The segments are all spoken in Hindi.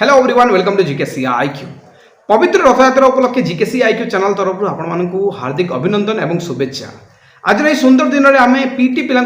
Hello everyone welcome to GKC IQ. पवित्र रथयात्रा उपलक्षे जीकेसी आईक्यू चैनल तरफ आपको हार्दिक अभिनंदन एवं शुभेच्छा। आज ये सुंदर दिन में आम पीटी पिला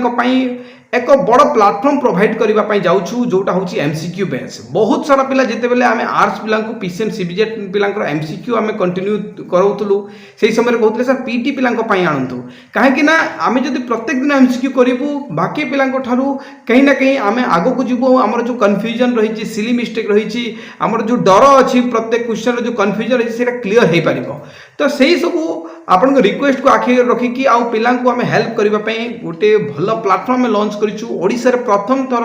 एक बड़ प्लाटफर्म प्रोवाइड करने जाऊँ जोटा हूँ एमसीक्यू बेस। बहुत सारा पिला जिते बेले आम आर्ट्स पिला पीसीएम सीबीजेट पिला एमसीक्यू आम कंटिन्यू कराऊलु से समय कहते सर पीटी पिला आणतु कहीं आम जब प्रत्येक दिन एमसीक्यू करूँ बाकी पिला कहीं ना कहीं आम आग को जीव आमर जो कन्फ्यूजन रही सिली मिस्टेक रही आमर जो डर अच्छी प्रत्येक क्वेश्चन जो कन्फ्यूजन रही है क्लीयर हो पार तो से सब आपण रिक्वेस्ट को आखिर रखिकी आउ पिला आम हेल्प करने गोटे भल प्लाटफर्म लॉन्च करिछु प्रथम थर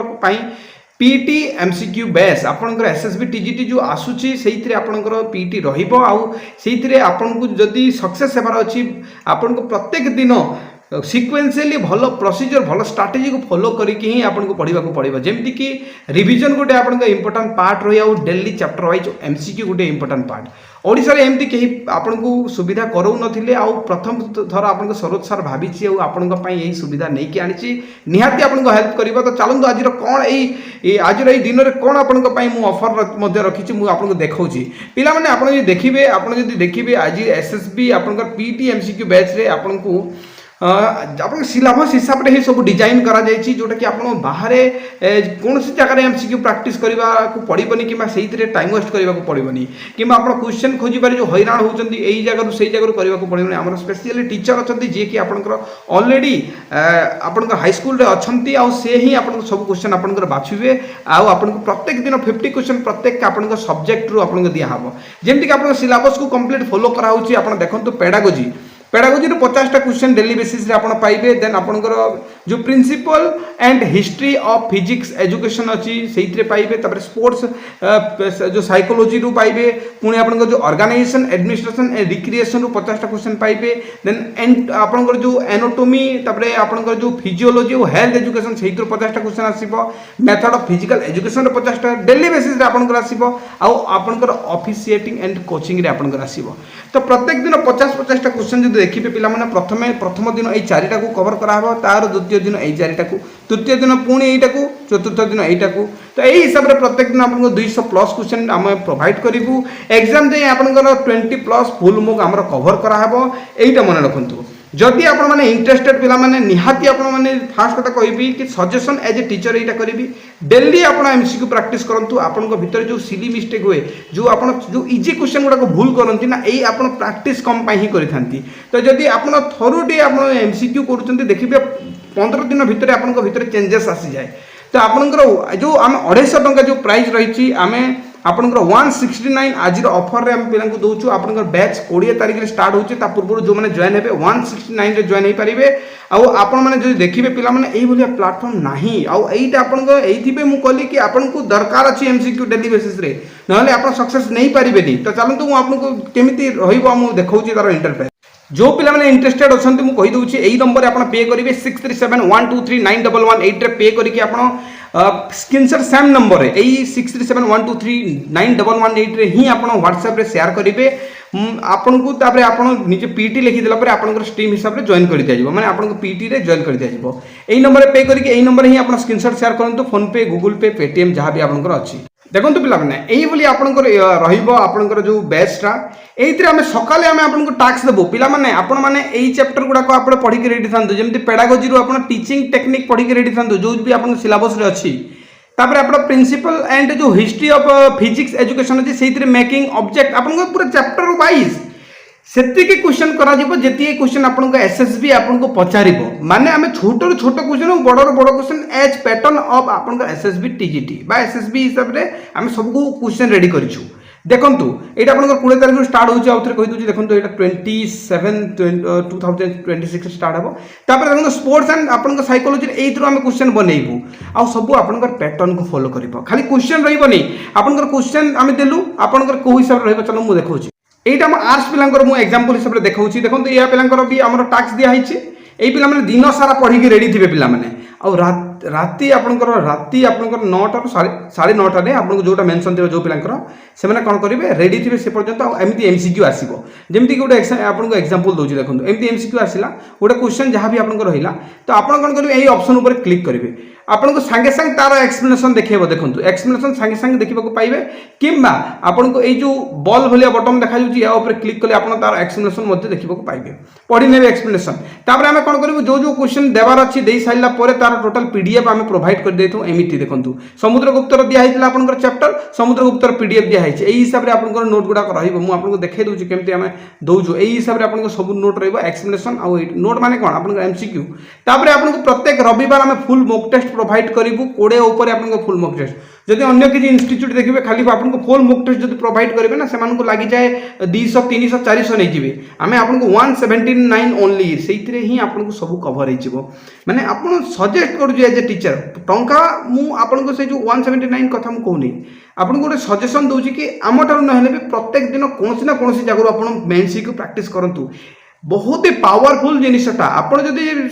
पीटी एमसीक्यू बेस आपंकर एसएसबी टीजीटी जो आसूची से आपंकर पीटी रहिबो आउ से आपको जदि सक्सेस हेबार अछि आपन को प्रत्येक दिन सिक्वेन्शियली भल प्रोसीजर भल स्ट्राटेजी को फॉलो करके ही आपको पढ़ा पड़ो जमती कि रिविजन गोटे आप इंपोर्टाट पार्ट रही है डेली चैप्टर वाइज एमसीक्यू गोटे इंपोर्टाट पार्ट ओडिशा रे एमती कहीं आपन को सुविधा कराऊ नथिले आउ प्रथम थर आपन सरोज सर भाभी आपण यही सुविधा नहीं कि आनी निहाती आपन को हेल्प करिबा। तो चलନ୍ତୁ आज कौन आज दिन में कौन आपन मु ऑफर रखी मुझे देखा पिला माने आपन देखिए आपन देखिए आज एसएसबी आपन पीटी एमसीक्यू बैच रे आपन को आप सिलेबस हिसाब से सब डिजाइन करा जोटा कि आप बाहर कौन सी जगह एमसीक्यू प्रैक्टिस करने को पड़ोनी कि से टाइम वेस्ट करने को पड़ोनी कि आप क्वेश्चन खोजार जो हैरान होती यही जगह से जगह करने को पड़ोनी आम स्पेशली टीचर अच्छा जी कि आपंकर अलरेडी आप हाईस्कल अच्छा आउ से ही आप सब क्वेश्चन आप बाछुवे आपको प्रत्येक दिन 50 क्वेश्चन प्रत्येक आप सब्जेक्ट रू आपको दिहब जमीक आप सिलेबस को कंप्लीट फॉलो कराऊँच आप देखो पेडागोजी पेडागोजी 50टा क्वेश्चन डेली बेसिस रे आपण पाइबे देन आपनकर जो principle and history of physics education अच्छी से पाइबे तापर स्पोर्ट्स जो साइकोलॉजी रू पाइबे पुणी आपनकर जो ऑर्गेनाइजेशन एडमिनिस्ट्रेशन एंड रिक्रिएशन रू 50टा क्वेश्चन पाइबे देन आपनकर जो एनाटॉमी तापर आपनकर जो फिजियोलॉजी और हेल्थ एजुकेशन से 50टा क्वेश्चन आसीबो मेथड ऑफ फिजिकल एजुकेशन रे 50टा डेली बेसिस रे आपनकर आसीबो आउ आपनकर ऑफिशिएटिंग एंड कोचिंग रे आपनकर आसीबो। तो प्रत्येक दिन 50-50टा क्वेश्चन जो देखिए पिला माने प्रथम दिन यही चारिटा को कवर कराहब तार द्वितीय दिन यही चारिटा को तृतीय दिन पुणी यहीटा को चतुर्थ दिन यहीटा को तो यही हिसाब से प्रत्येक दिन आपको 200+ क्वेश्चन आम प्रोवाइड करूँ एग्जाम जाए आपंकर 20+ फुल मुक आम कवर कराहब यहीटा मन रखु जदि आप मैंने इंटरेस्टेड पिला माने निहाती आप मैंने फास्ट कथा कहबी कि सजेशन एज ए टीचर यहाँ करी डेली आप एमसीक्यू प्रैक्टिस करूँ आपन भीतर जो सिली मिस्टेक हुए जो आप जो इजी क्वेश्चन गुड़ाक भूल करती ना यही आप प्रैक्टिस कम ही करी तो जदि आप थरुटे आप एमसीक्यू करुँच देखिए 15 दिन भितर आपन भीतर चेंजेस आसी जाए तो आपंकर जो आम 250 टंका जो प्राइस रही आम आपंकर 169 आज ऑफर रे पिला दौचु आपंकर बैच 20 तारिख रे स्टार्ट होचे ता पूर्व जो माने जॉइन हेबे 169 रे जॉइन हो पारे आउ आपण माने जो देखिबे पिला माने एही भलिया प्लेटफॉर्म नाही आउ एईटा आपंकर एईथिबे मु कहली कि आपनको दरकार अछि एमसीक्यू डेली बेसिस रे नहले आपण सक्सेस नहीं पारिबेनी। तो चलंतु मु आपनको केमिति रहिबो मु देखौची तार इंटरफेस जो पिला माने इंटरेस्टेड अछंती मु कहि दउची एई नंबर आपण पे करिवे 6371239111 रे पे करिके आपण स्क्रीनशॉट सेम नंबर है यही 6371239118 रे ही आपण व्हाट्सएप रे शेयर करिवे आपन को तापर आपण निजे पीटी लिखि देला पर आपनकर स्ट्रीम हिसाब रे जॉइन करि दिया माने आपन पीटी रे जॉइन करि दिया एई नंबर पे करिके एई नंबर ही आपण स्क्रीनशॉट शेयर करंतु फोन पे गूगल पे पेटीएम जहां भी आपनकर अछि देखो पिला मैंने यही बोली आपंकर रही जो बेस्टा ये आम सकाले आम आपको टास्क देवु पिला माने आपण माने यही चैप्टर गुड़ाक आप पढ़ी रेडी था जमी पेडागोजी रू आप टीचिंग टेक्निक पढ़ी रेडी था जो भी आप सिलेबस रे अच्छी तापर आप प्रिंसिपल एंड जो हिस्ट्री ऑफ फिजिक्स एजुकेशन अच्छी से मेकिंग ऑब्जेक्ट आप पूरा चैप्टर वाइज सेतिक क्वेश्चन करा जीवो जेति क्वेश्चन आपन एसएसबी आपन को पचारिबो माने आमे छोटो रो छोटो क्वेश्चन और बड़ रो बड़ क्वेश्चन एज पैटर्न ऑफ आपन एसएसबी टीजीटी बा एसएसबी हिसाब रे आमे सब को क्वेश्चन रेडी करिछु देखंतु एटा आपन 20 तारिख रो स्टार्ट होउछ आउथरे कहि दुची देखंतु एटा 2026 स्टार्ट हबो तापर देखंतु स्पोर्ट्स एंड आपन साइकोलॉजी एई थ्रू आमे क्वेश्चन बनेइबु आ सब आपन पैटर्न को फॉलो करिबो खाली क्वेश्चन रहइबो नै आपन क्वेश्चन आमे देलु आपन को हिसाब रहइबो चलो मु देखौछि एटा हम आर्ट्स पिलांकर मु एग्जांपल हिसाब रे देखौछि देखंतु या पिलांकर भी हमर टास्क दिया हिछि एई पिला माने दिन सारा पढ़ी के रेडी थिबे पिला माने आ राति आपंकर राति आपंकर 9टा 9:30 आपको जोटा मेंशन थी जो पिलांकर से कौन करेंगे रेडी थे से पर्यंत एमती एमसीक्यू आसो जमीक गोटे आपको एग्जांपल दूसरी देखो एमती एमसीक्यू आसला गोटे क्वेश्चन जहाँ भी आपको रहा तो आप कौन करेंगे यही ऑप्शन ऊपर क्लिक करेंगे आपको सांगे सांगे तार एक्सप्लेनेशन देखो देखो एक्सप्लेनेशन सांगे सांगे देखा पाइबे किंबा आपको ये जो बॉल भाया बटन देखा या क्लिक कले आप तार एक्सप्लेनेशन देखा पाइबे पढ़ी ने एक्सप्लेनेशन तापर आम कौन करूँ जो जो क्वेश्चन देवार अच्छी दे सारा तार टोटल पीडीएफ आम प्रोवाइड कर देथु एमती देखो समुद्रगुप्तर दिखाई आपंकर चैप्टर समुद्रगुप्तर पीडीएफ दिखाई यही हिसाब से आपंकर नोट गुड़ाक रहा देखे दूसरी केमती आम दौचु यही हिसाब से आपको सब नोट एक्सप्लेनेशन आउ नोट माने कौन आप एमसीक्यू तापर आपको प्रत्येक रविवार आम फुल मॉक टेस्ट प्रोवाइड करूँ 20 ऊपर आपको फुल मॉक टेस्ट जदि अन्य किसी इंस्टीट्यूट देखिए खाली आपको फुल मॉक टेस्ट जो प्रोवाइड करेंगे ना से लगी जाए 200 300 400 नहीं जी आम आपको 179 ओनली से ही आपको सब कवर हो मैंने आप सजेस्ट करूँ एज ए टीचर टंका मुझे से जो 179 कथा मुझे कहूनी आपको गोटे सजेसन दूसरी कि आम ठार ना भी प्रत्येक दिन कौन ना कौन जगह आप मेनसीक्यू प्रैक्टिस करूँ बहुत ही पावरफुल जिनटा आप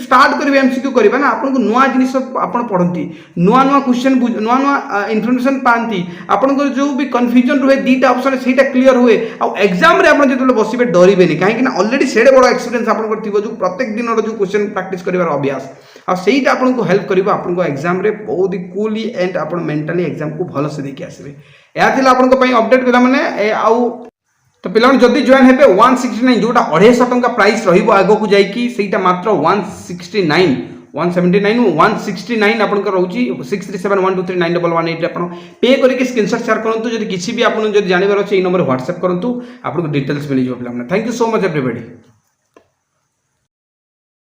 स्टार्ट करेंगे एमसीक्यू करेंगे ना आपको नुआ जिन आप पढ़ती नुआ नुआ क्वेश्चन नुआ नुआ इनफर्मेशन पाती आपंकर जो भी कन्फ्यूजन रुए दीटा ऑप्शन से क्लीयर हुए आउ एग्जाम रे आप जो बसबे डरबे कहीं ऑलरेडी से बड़ एक्सपीरियंस आप जो प्रत्येक दिन जो क्वेश्चन प्रैक्टिस कर अभ्यास आईटा आपको हेल्प कर आपको एग्जाम रे बहुत ही कूली एंड आप मेंटली एग्जाम को भलसे देखिए आसबे यह अपडेट पिला माने आउ तो पिला जदि जॉइन हे 169 जोटा 250 टंका प्राइस रहिबो आगो को जाईकी सेटा मात्र 169 179 169 आपन रहउची 6371239118 आपन पे करके स्क्रीनशॉट शेयर करंतु जदि किछि भी आपन जदि जानिबार अछि ए नंबर व्हाट्सएप करंतु आपन डिटेल्स मिल जिवो पिला thank you so much everybody.